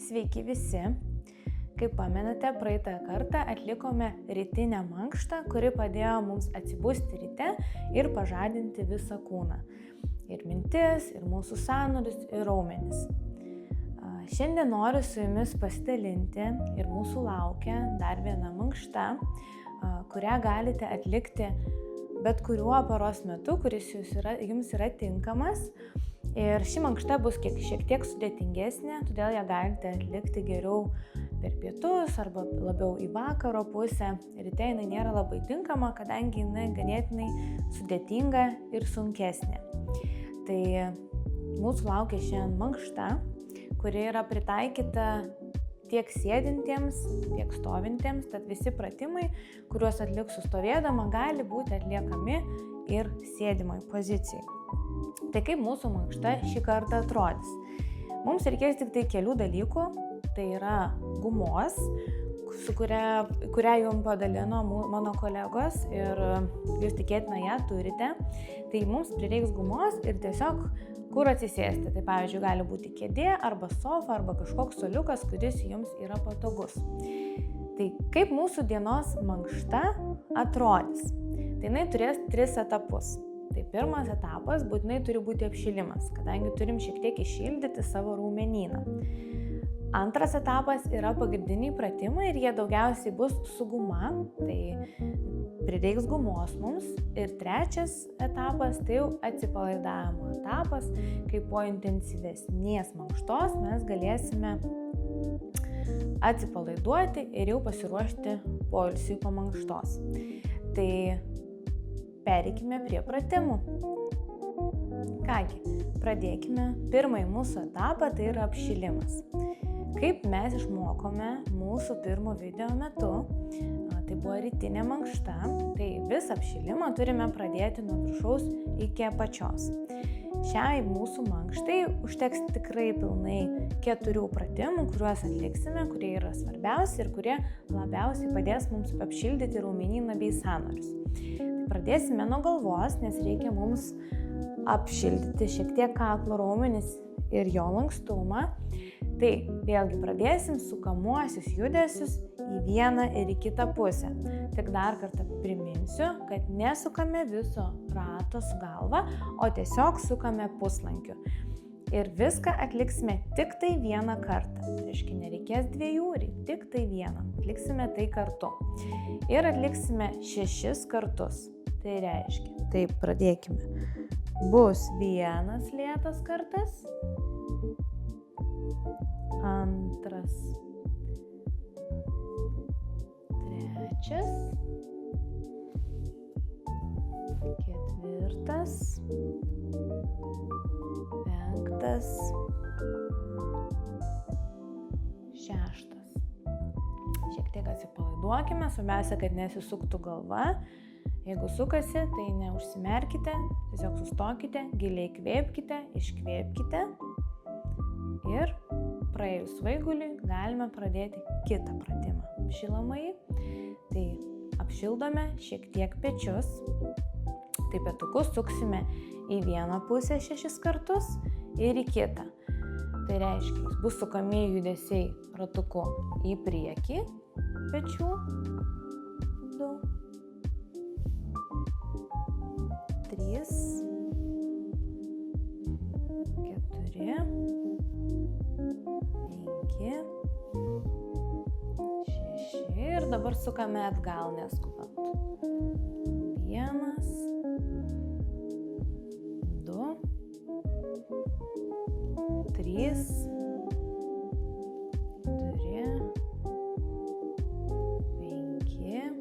Sveiki visi. Kaip pamenate, praeitą kartą atlikome rytinę mankštą, kuri padėjo mums atsibusti ryte ir pažadinti visą kūną. Ir mintis, ir mūsų sąnarius, ir raumenis. Šiandien noriu su jumis pasidalinti ir mūsų laukia dar viena mankšta, kurią galite atlikti bet kuriuo paros metu, kuris jums yra tinkamas. Ir ši mankšta bus šiek tiek sudėtingesnė, todėl ją galite atlikti geriau per pietus arba labiau į vakaro pusę. Ryte jinai nėra labai tinkama, kadangi jinai ganėtinai sudėtinga ir sunkesnė. Tai mūsų laukia šiandien mankšta, kuri yra pritaikyta tiek sėdintiems, tiek stovintiems, tad visi pratimai, kuriuos atliksiu stovėdama, gali būti atliekami ir sėdimoj pozicijai. Tai kaip mūsų mankšta šį kartą atrodys? Mums reikės tik tai kelių dalykų, tai yra gumos, kurią jums padalino mano kolegos ir jūs tikėtina ją turite. Tai mums prireiks gumos ir tiesiog kur atsisėsti. Tai pavyzdžiui, gali būti kėdė arba sofa arba kažkoks suoliukas, kuris jums yra patogus. Tai kaip mūsų dienos mankšta atrodys? Tai jinai turės 3 etapus. Tai pirmas etapas būtinai turi būti apšilimas, kadangi turim šiek tiek iššildyti savo raumenyną. Antras etapas yra pagrindiniai pratimai ir jie daugiausiai bus su guma, tai prireiks gumos mums. Ir trečias etapas tai jau atsipalaidavimo etapas, kai po intensyvesnės mankštos mes galėsime atsipalaiduoti ir jau pasiruošti poilsiui po mankštos. Tai pereikime prie pratimų. Kągi, pradėkime. Pirmąjį mūsų etapą tai yra apšilimas. Kaip mes išmokome mūsų pirmo video metu, tai buvo rytinė mankšta, tai visą apšilimą turime pradėti nuo viršaus iki apačios. Šiai mūsų mankštai užteks tikrai pilnai 4 pratimų, kuriuos atliksime, kurie yra svarbiausi ir kurie labiausiai padės mums apšildyti raumenyną bei sąnarius. Pradėsime nuo galvos, nes reikia mums apšildyti šiek tiek kaklo raumenis ir jo lankstumą. Tai vėlgi pradėsim sukamuosius judesius į vieną ir į kitą pusę. Tik dar kartą priminsiu, kad nesukame viso rato su galva, o tiesiog sukame puslankiu. Ir viską atliksime tik tai vieną kartą. Tai reiškia, nereikės 2, tik tai vieną. Atliksime tai kartu. Ir atliksime 6 kartus. Tai reiškia, taip pradėkime. Bus 1 lėtas kartas, 2, 3, 4, 5, 6. Šiek tiek atsipalaiduokime, svarbiausia, kad nesisuktų galva. Jeigu sukasi, tai neužsimerkite, tiesiog sustokite, giliai kvėpkite, iškvėpkite ir praėjus svaiguliui galime pradėti kitą pratimą. Apšilamąjį, tai apšildome šiek tiek pečius, tai petukus suksime į vieną pusę 6 kartus ir į kitą. Tai reiškia, bus sukami judesiai ratuku į priekį pečių, 2, 3, 4, 5, 6 ir dabar sukame atgal neskubant. 1, 2, 3, 4, 5,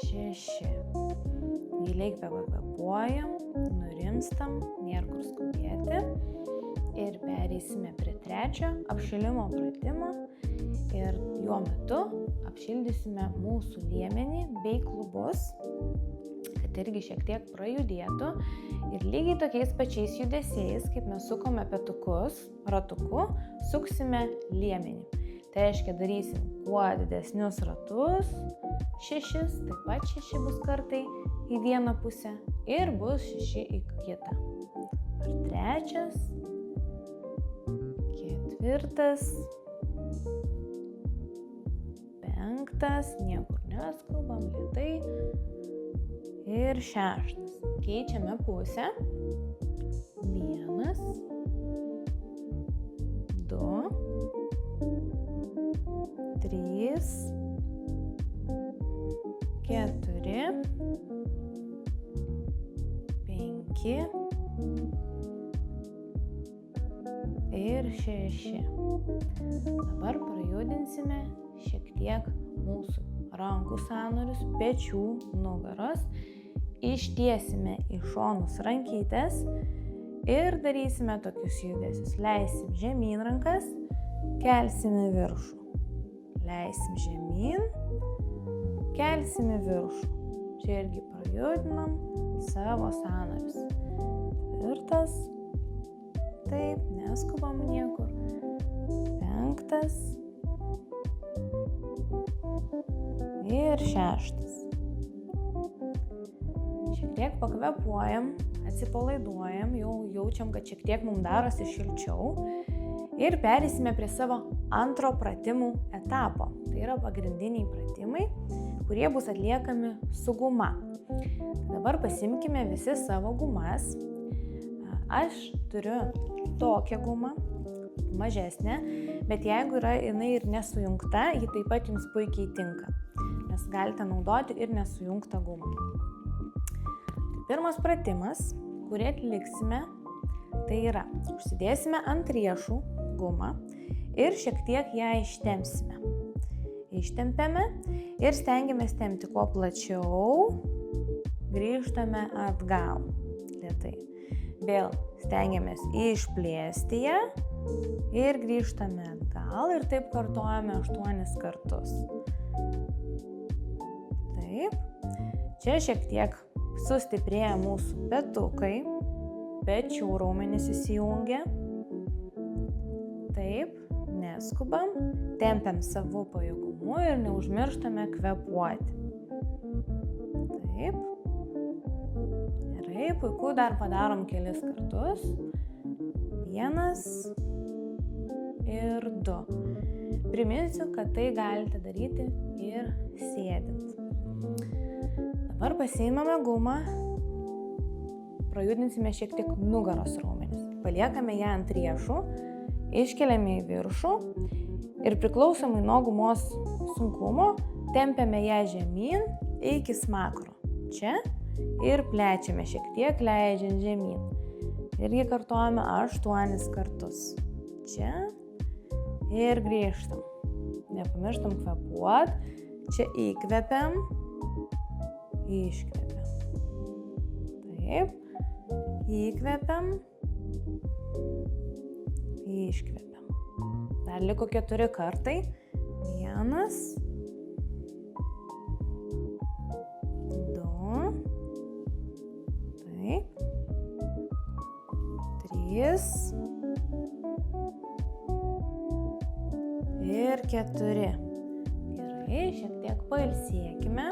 6. Giliai kvėpuojam, nurimstam, nėra kur skubėti ir pereisime prie 3 apšilimo pratimo ir jo metu apšildysime mūsų liemenį bei klubus, kad irgi šiek tiek prajudėtų ir lygiai tokiais pačiais judesiais, kaip mes sukome petukus ratuku, suksime liemenį. Tai reiškia, darysim kuo didesnius ratus, 6, taip pat 6 bus kartai į vieną pusę ir bus 6 į kitą. Ar 3, 4, 4, 5, niekur neskubam, lėtai. Ir 6. Keičiame pusę. 1, 2, 3, 4, 5 ir 6. Dabar prajudinsime šiek tiek mūsų rankų sąnarius, pečių, nugaros. Ištiesime į šonus rankytes ir darysime tokius judesius. Leisim žemyn rankas, kelsime viršų. Leisim žemyn, kelsime viršų. Čia irgi prajudinam savo sąnarius. 4. Taip, neskubam niekur. 5. Ir 6. Šiek tiek pakvepuojam, atsipalaiduojam, jau jaučiam, kad šiek tiek mums darosi šilčiau. Ir perėsime prie savo antro pratimų etapo. Tai yra pagrindiniai pratimai, kurie bus atliekami su guma. Dabar pasimkime visi savo gumas. Aš turiu tokią gumą, mažesnę, bet jeigu yra jinai ir nesujungta, ji taip pat jums puikiai tinka, nes galite naudoti ir nesujungtą gumą. Pirmas pratimas, kurį atliksime, tai yra, užsidėsime ant riešų gumą ir šiek tiek ją ištempsime. Ištempiame ir stengiamės tempti kuo plačiau, grįžtame atgal, lėtai. Vėl stengiamės išplėsti ją ir grįžtame atgal ir taip kartojame 8 kartus. Taip. Čia šiek tiek sustiprėja mūsų petukai, pečių raumenys įsijungia. Taip, neskubam, tempiam savo pajėgumu ir neužmirštame kvėpuoti. Taip. Gerai, puiku, dar padarom kelis kartus. 1 ir 2. Priminsiu, kad tai galite daryti ir sėdint. Dabar pasiimame gumą, prajudinsime šiek tiek nugaros raumenis. Paliekame ją ant riešų, iškeliame į viršų ir priklausomai nuo gumos sunkumo tempiame ją žemyn iki smakro. Čia ir plečiame šiek tiek, leidžiant žemyn. Irgi kartojame 8 kartus. Čia ir grįžtam. Nepamirštam kvėpuot. Čia įkvepiam, iškvepiam. Taip. Įkvepiam, iškvepiam. Dar liko 4 kartai. 1, 2, taip, 3 ir 4. Gerai, šiek tiek pailsėkime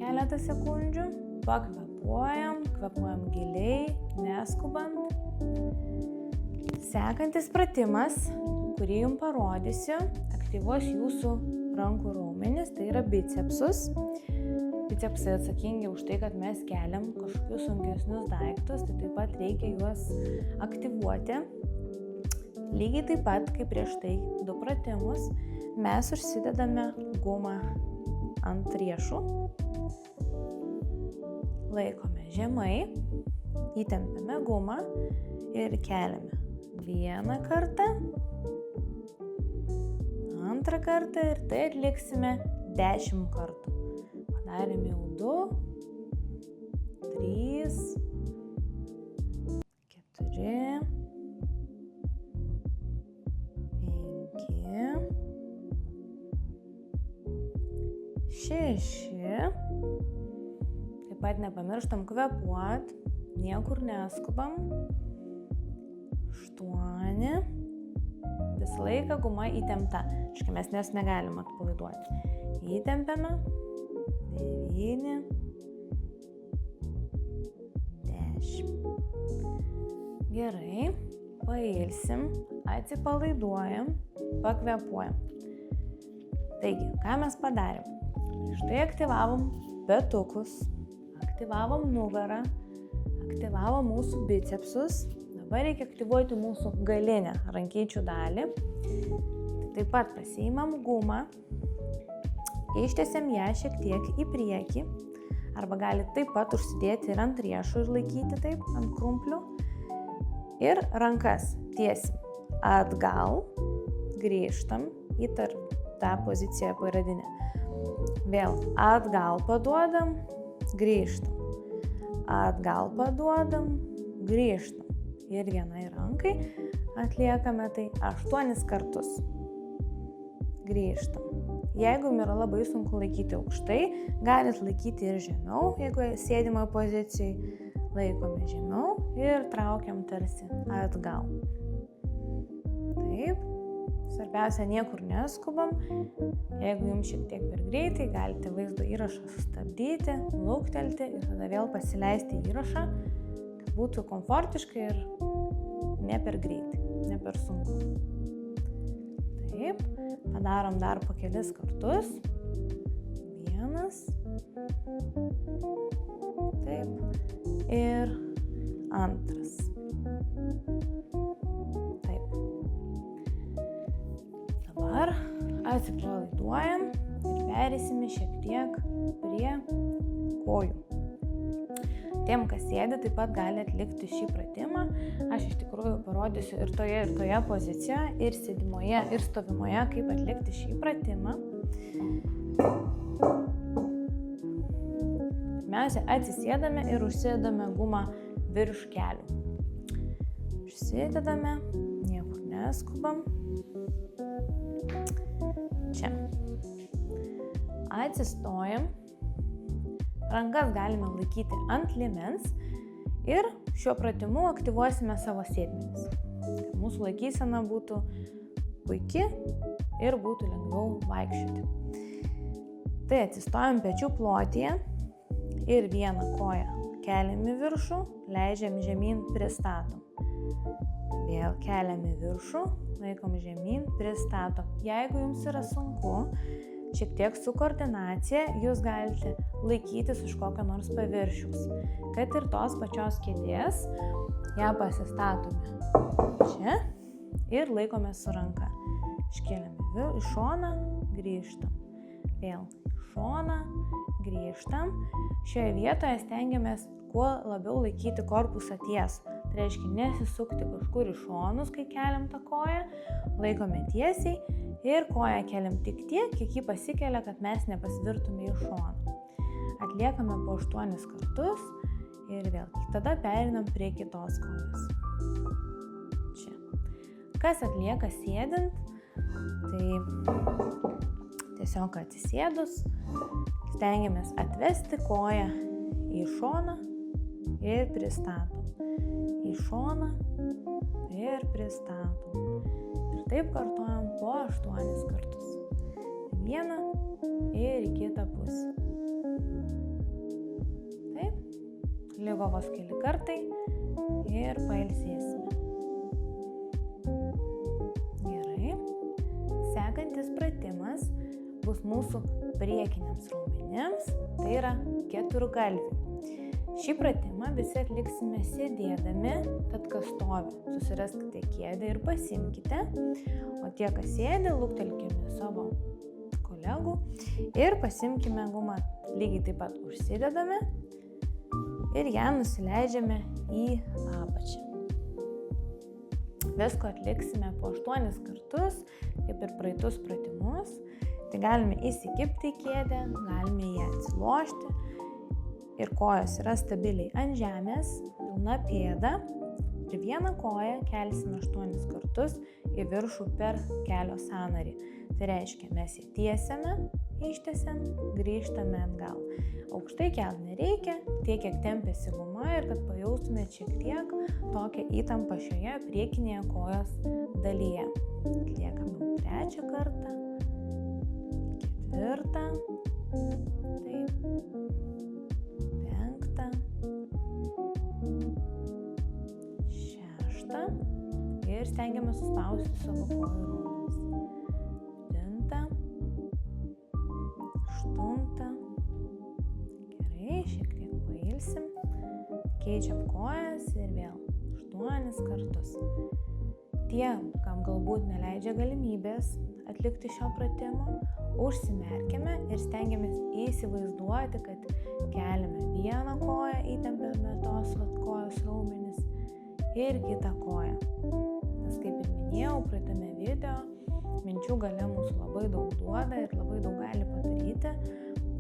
keletą sekundžių. Pakvepuojam, kvėpuojam giliai, neskubant. Sekantis pratimas, kurį jums parodysiu, aktyvuos jūsų rankų raumenis, tai yra bicepsus. Bicepsai atsakingi už tai, kad mes keliam kažkokius sunkesnius daiktus, tai taip pat reikia juos aktyvuoti. Lygiai taip pat, kaip prieš tai 2 pratimus, mes užsidedame gumą ant riešų. Laikome žemai, įtempiame gumą ir keliame. 1 kartą, 2 kartą ir tai atliksime 10 kartų. Padarėme jau 2, 3, 4, 5, 6. Taip pat nepamirštam kvėpuot, niekur neskubam. 8. Visą laiką guma įtempta. Škai mes nes negalim atpalaiduoti. Įtempiame. 9. 10. Gerai. pailsim, atsipalaiduojam, pakvėpuojam. Taigi, ką mes padarėm? Štai aktyvavom petukus, aktyvavom nugarą, aktyvavom mūsų bicepsus. Dabar reikia aktyvuoti mūsų galinę rankyčių dalį. Taip pat pasiimam gumą, ištiesiam ją šiek tiek į priekį, arba gali taip pat užsidėti ir ant riešų ir laikyti taip, ant krumplių. Ir rankas tiesim atgal, grįžtam į tą poziciją pradinę. Vėl atgal paduodam, grįžtam. Atgal paduodam, grįžtam. Ir vienai rankai atliekame tai 8 kartus. Grįžtam. Jeigu jums yra labai sunku laikyti aukštai, galit laikyti ir žemiau, jeigu sėdimoje pozicijai, laikome žemiau ir traukiam tarsi atgal. Taip. Svarbiausia, niekur neskubam. Jeigu jums šiek tiek per greitai, galite vaizdo įrašą sustabdyti, luktelti ir tada vėl pasileisti įrašą, kad būtų komfortiškai ir ne per greitai, ne per sunku. Taip, padarom dar po kelis kartus. 1. Taip. Ir 2. Taip. Dabar atsipalaiduojam ir perėsime šiek tiek prie kojų. Tiem, kas sėdi, taip pat gali atlikti šį pratimą. Aš iš tikrųjų parodysiu ir toje pozicijoje, ir sėdimoje, ir stovimoje, kaip atlikti šį pratimą. Pirmiausia, atsisėdame ir užsidedame gumą virš kelių. Užsidedame, niekur neskubam. Čia. Atsistojam. Rankas galime laikyti ant liemens ir šiuo pratimu aktyvuosime savo sėdmenis. Kad mūsų laikysena būtų puiki ir būtų lengviau vaikščioti. Tai atsistojam pečių plotyje ir vieną koją keliam į viršų, leidžiam žemyn, pristatom. Vėl keliam į viršų, laikom žemyn, pristatom. Jeigu jums yra sunku, šiek tiek su koordinacija, jūs galite laikytis už kokio nors paviršiaus, kad ir tos pačios kėdės, ją pasistatome čia ir laikome su ranka. Iškeliame į šoną, grįžtam. Vėl į šoną, grįžtam. Šioje vietoje stengiamės kuo labiau laikyti korpusą tiesų. Tai reiškia nesisukti kažkur į šonus, kai keliam tą koją, laikome tiesiai ir koją keliam tik tiek, kiek jį pasikelia, kad mes nepasvirtume į šoną. Atliekame po 8 kartus ir vėl. Tada pereinam prie kitos kojos. Čia. Kas atlieka sėdint, tai tiesiog atsisėdus, stengiamės atvesti koją į šoną ir pristatom. Į šoną ir pristatom. Ir taip kartuojam po 8 kartus. Vieną ir į kitą pusę. Taip. Liko vos keli kartai ir pailsėsime. Gerai. Sekantis pratimas bus mūsų priekiniams raumenims, tai yra keturgalviai. Šį pratimą visi atliksime sėdėdami, tad kas stovi, susiraskite kėdę ir pasimkite, o tie, kas sėdi, luktelkime savo kolegų ir pasimkime gumą, lygiai taip pat užsidedame ir ją nusileidžiame į apačią. Visko atliksime po 8 kartus, kaip ir praeitus pratimus, tai galime įsikibti į kėdę, galime ją atsilošti. Ir kojos yra stabiliai ant žemės, pilna pėda ir vieną koją kelsime 8 kartus į viršų per kelio sąnarį. Tai reiškia, mes jį tiesiame, ištiesiam, grįžtame atgal. Aukštai kelt nereikia, tiek kiek tempiasi guma ir kad pajaustumėt šiek tiek tokią įtampą šioje priekinėje kojos dalyje. Atliekame 3 kartą, 4, taip. 5, 6 ir stengiamės suspausti savo kojų raumenis. 7, 8. Gerai, šiek tiek pailsim. Keičiam kojas ir vėl 8 kartus. Tie, kam galbūt neleidžia galimybės atlikti šio pratimo, užsimerkiame ir stengiamės įsivaizduoti, kad keliame vieną koją, įtempiame tos kojos raumenis ir kitą koją. Nes kaip ir minėjau praeitame video, minčių galia mūsų labai daug duoda ir labai daug gali padaryti.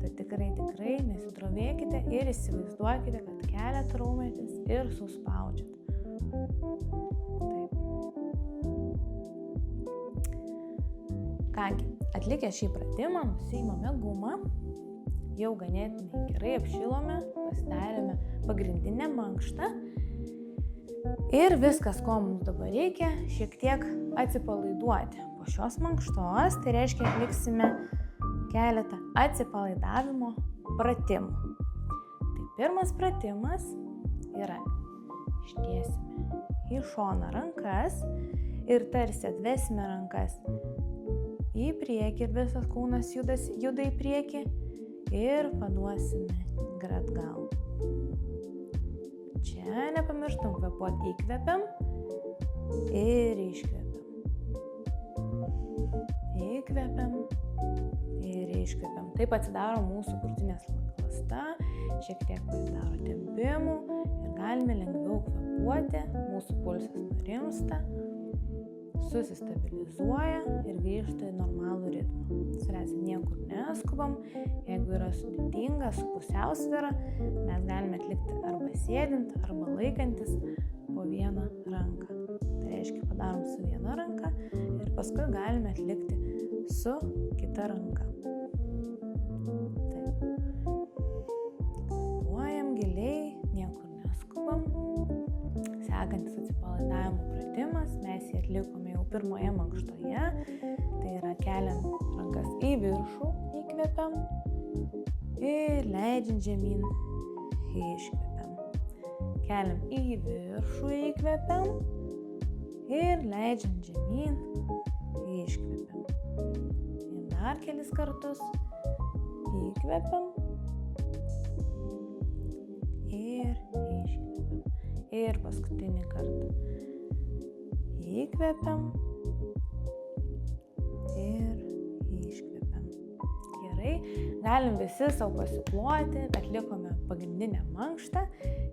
Tai tikrai nesidrovėkite ir įsivaizduokite, kad keliat raumenis ir suspaudžiat. Taip. Kągi, atlikę šį pratimą, nusiimame gumą, jau ganėtinai gerai apšilome, pasidarėme pagrindinę mankštą ir viskas, ko mums dabar reikia, šiek tiek atsipalaiduoti. Po šios mankštos, tai reiškia, atliksime keletą atsipalaidavimo pratimų. Tai pirmas pratimas yra ištiesime į šoną rankas ir tarsi atvesime rankas į priekį ir visas kūnas juda į priekį ir paduosime atgal. Čia nepamirštam kvėpuoti, įkvepiam ir iškvepiam. Įkvepiam ir iškvepiam. Taip atsidaro mūsų krūtinės ląsta, šiek tiek pasidaro tempimų ir galime lengviau kvėpuoti, mūsų pulsas nurimsta, susistabilizuoja ir grįžta į normalų ritmą. Svarbiausia, niekur neskubam. Jeigu yra sudėtinga, su pusiausvyra, mes galime atlikti arba sėdint, arba laikantis po vieną ranką. Tai reiškia, padarom su viena ranka ir paskui galime atlikti su kita ranka. Taip. Kvėpuojam giliai, niekur neskubam. Sekantis atsipalaidavimo pratimas, mes jį atlikome jau pirmoje mankštoje, tai yra keliam rankas į viršų, įkvepiam ir leidžiant žemyn, iškvepiam. Keliam į viršų, įkvepiam ir leidžiant žemyn, iškvepiam. Ir dar kelis kartus įkvepiam ir iškvepiam. Ir paskutinį kartą įkvepiam ir iškvepiam. Gerai, galim visi savo pasiploti, atlikome pagrindinę mankštą.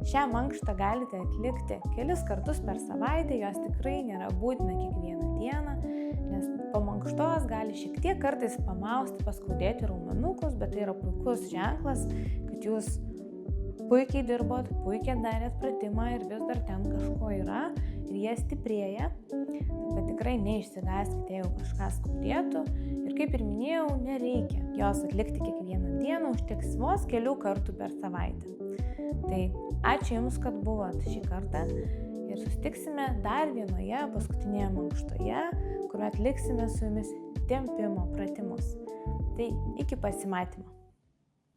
Šią mankštą galite atlikti kelis kartus per savaitę, jos tikrai nėra būtina kiekvieną dieną, nes po mankštos gali šiek tiek kartais pamausti, paskaudėti raumenukus, bet tai yra puikus ženklas, kad jūs puikiai dirbot, puikiai darėt pratimą ir vis dar ten kažko yra ir jie stiprėja. Taip tikrai neišsigąskite, jeigu kažką skaudėtų. Ir kaip ir minėjau, nereikia jos atlikti kiekvieną dieną, užteks vos kelių kartų per savaitę. Tai ačiū Jums, kad buvot šį kartą ir susitiksime dar vienoje paskutinėje mankštoje, kur atliksime su Jumis tempimo pratimus. Tai iki pasimatymo.